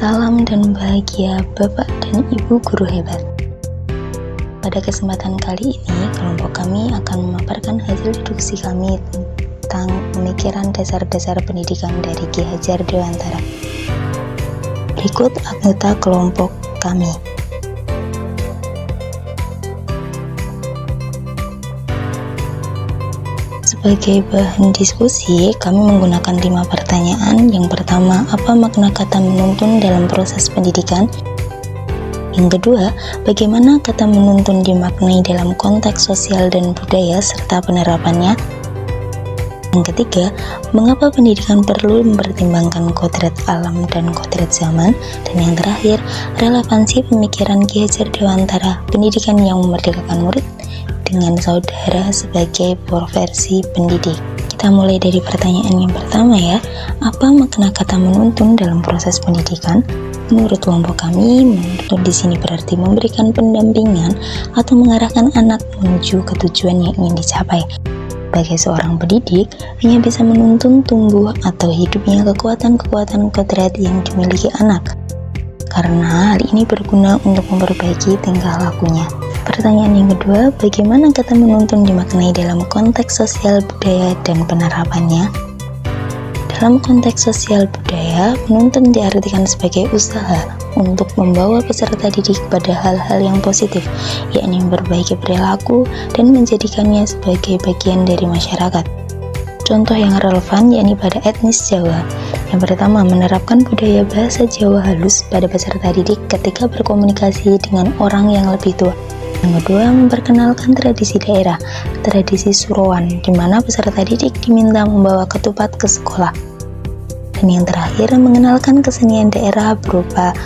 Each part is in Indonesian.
Salam dan bahagia Bapak dan Ibu guru hebat. Pada kesempatan kali ini, kelompok kami akan memaparkan hasil deduksi kami tentang pemikiran dasar-dasar pendidikan dari Ki Hajar Dewantara. Berikut anggota kelompok kami. Sebagai bahan diskusi, kami menggunakan 5 pertanyaan. Yang pertama, apa makna kata menuntun dalam proses pendidikan? Yang kedua, bagaimana kata menuntun dimaknai dalam konteks sosial dan budaya serta penerapannya? Yang ketiga, mengapa pendidikan perlu mempertimbangkan kodrat alam dan kodrat zaman? Dan yang terakhir, relevansi pemikiran Ki Hajar Dewantara, pendidikan yang memerdekakan murid dengan saudara sebagai profesi pendidik. Kita mulai dari pertanyaan yang pertama ya. Apa makna kata menuntun dalam proses pendidikan? Menurut kelompok kami, menuntun di sini berarti memberikan pendampingan atau mengarahkan anak menuju ke tujuan yang ingin dicapai. Sebagai seorang pendidik, hanya bisa menuntun tumbuh atau hidupnya kekuatan-kekuatan kodrat yang dimiliki anak. Karena hal ini berguna untuk memperbaiki tingkah lakunya. Pertanyaan yang kedua, bagaimana kata menuntun dimaknai dalam konteks sosial budaya dan penerapannya? Dalam konteks sosial budaya, menuntun diartikan sebagai usaha untuk membawa peserta didik pada hal-hal yang positif, yakni memperbaiki perilaku dan menjadikannya sebagai bagian dari masyarakat. Contoh yang relevan yakni pada etnis Jawa. Yang pertama, menerapkan budaya bahasa Jawa halus pada peserta didik ketika berkomunikasi dengan orang yang lebih tua. Yang kedua, memperkenalkan tradisi daerah, tradisi Surowan, di mana peserta didik diminta membawa ketupat ke sekolah. Dan yang terakhir, mengenalkan kesenian daerah berupa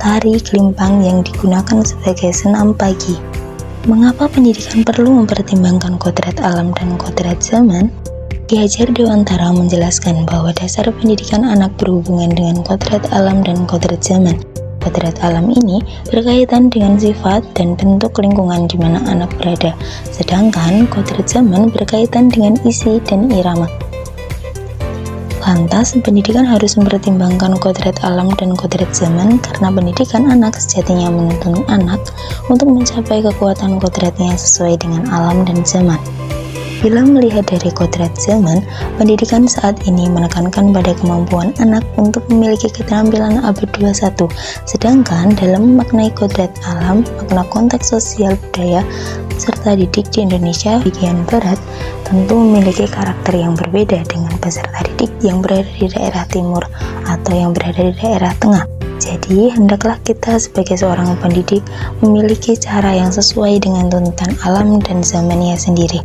tari gelimpang yang digunakan sebagai senam pagi. Mengapa pendidikan perlu mempertimbangkan kodrat alam dan kodrat zaman? Ki Hajar Dewantara menjelaskan bahwa dasar pendidikan anak berhubungan dengan kodrat alam dan kodrat zaman. Kodrat alam ini berkaitan dengan sifat dan bentuk lingkungan di mana anak berada, sedangkan kodrat zaman berkaitan dengan isi dan irama. Lantas, pendidikan harus mempertimbangkan kodrat alam dan kodrat zaman karena pendidikan anak sejatinya menuntun anak untuk mencapai kekuatan kodratnya sesuai dengan alam dan zaman. Bila melihat dari kodrat zaman, pendidikan saat ini menekankan pada kemampuan anak untuk memiliki keterampilan abad 21, sedangkan dalam memaknai kodrat alam, makna konteks sosial budaya, peserta didik di Indonesia bagian barat tentu memiliki karakter yang berbeda dengan peserta didik yang berada di daerah timur atau yang berada di daerah tengah. Jadi, hendaklah kita sebagai seorang pendidik memiliki cara yang sesuai dengan tuntutan alam dan zamannya sendiri.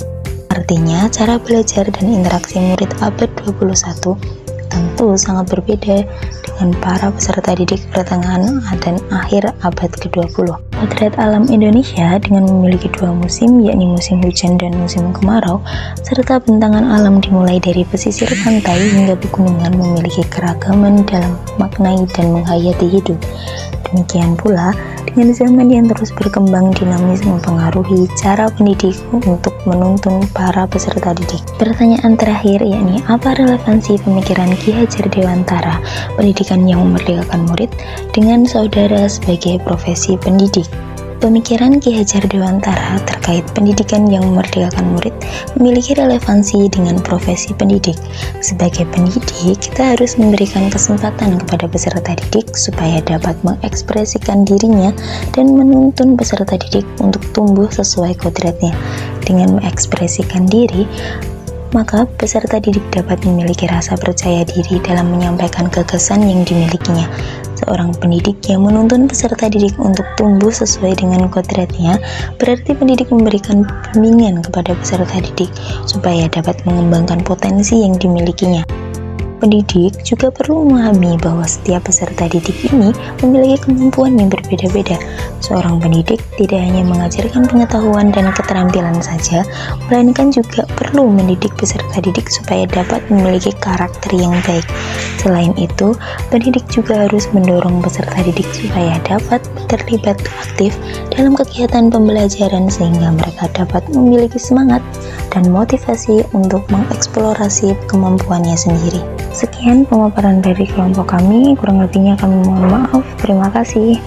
Artinya, cara belajar dan interaksi murid abad 21 tentu sangat berbeda dengan para peserta didik pertengahan dan akhir abad ke-20. Kodrat alam Indonesia dengan memiliki 2 musim, yakni musim hujan dan musim kemarau, serta bentangan alam dimulai dari pesisir pantai hingga pegunungan memiliki keragaman dalam maknai dan menghayati hidup. Demikian pula, dengan zaman yang terus berkembang dinamis mempengaruhi cara pendidik untuk menuntun para peserta didik. Pertanyaan terakhir yakni apa relevansi pemikiran Ki Hajar Dewantara, pendidikan yang memerdekakan murid, dengan saudara sebagai profesi pendidik? Pemikiran Ki Hajar Dewantara terkait pendidikan yang memerdekakan murid memiliki relevansi dengan profesi pendidik. Sebagai pendidik, kita harus memberikan kesempatan kepada peserta didik supaya dapat mengekspresikan dirinya dan menuntun peserta didik untuk tumbuh sesuai kodratnya. Dengan mengekspresikan diri, maka peserta didik dapat memiliki rasa percaya diri dalam menyampaikan gagasan yang dimilikinya. Seorang pendidik yang menuntun peserta didik untuk tumbuh sesuai dengan kodratnya, berarti pendidik memberikan bimbingan kepada peserta didik supaya dapat mengembangkan potensi yang dimilikinya. Pendidik juga perlu memahami bahwa setiap peserta didik ini memiliki kemampuan yang berbeda-beda. Seorang pendidik tidak hanya mengajarkan pengetahuan dan keterampilan saja, melainkan juga perlu mendidik peserta didik supaya dapat memiliki karakter yang baik. Selain itu, pendidik juga harus mendorong peserta didik supaya dapat terlibat aktif dalam kegiatan pembelajaran sehingga mereka dapat memiliki semangat dan motivasi untuk mengeksplorasi kemampuannya sendiri. Sekian pemaparan dari kelompok kami, kurang lebihnya kami mohon maaf. Terima kasih.